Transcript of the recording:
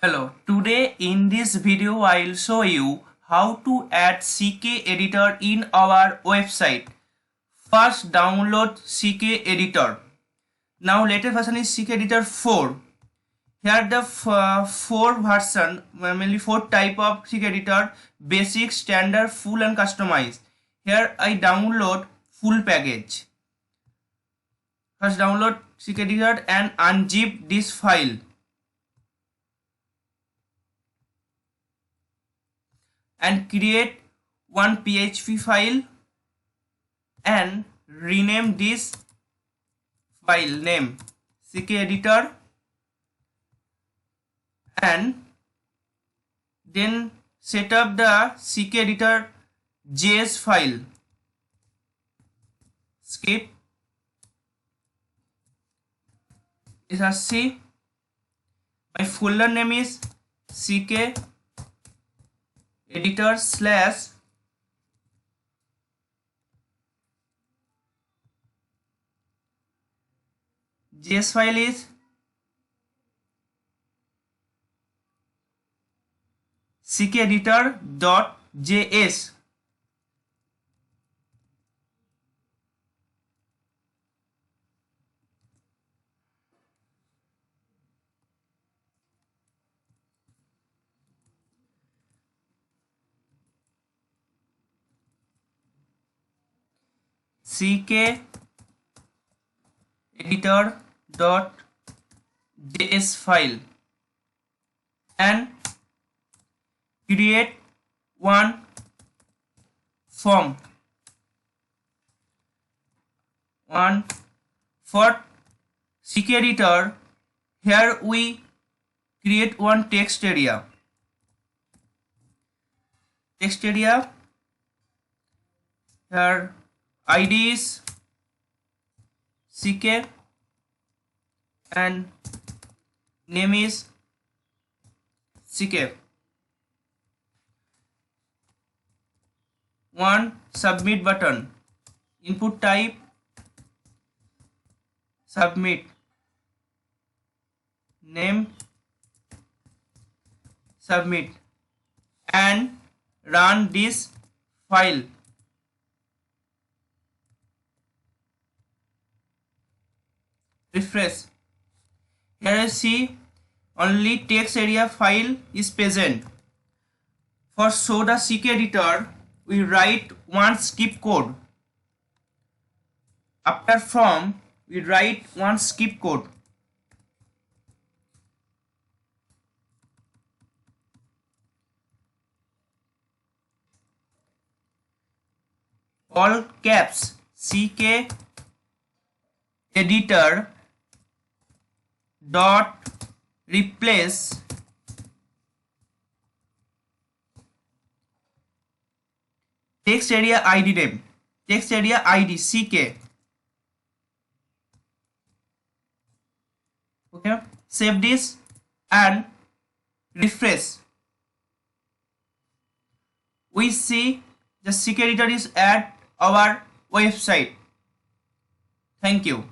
Hello, today in this video I'll show you how to add CKeditor in our website. First download CKeditor. Now latest version is CKeditor 4. Here the 4 version, mainly 4 type of CKeditor: basic, standard, full and customized. Here I download full package. First download CKeditor and unzip this file. And create one PHP file and rename this file name CKeditor, and then set up the CKeditor JS file. Skip src. My folder name is CKeditor / JS file is CKeditor.js. CKeditor.js file and create one form. For CKeditor, here we create one text area. Here ID is CK and name is CK. One submit button. Input type submit. Name submit, and run this file. Refresh. Here you see only text area file is present. For show the CKeditor, we write one skip code. After from, we write one skip code. All caps CKeditor dot replace text area ID name, text area ID CK. Okay, save this and refresh. We see the CKeditor is at our website. Thank you.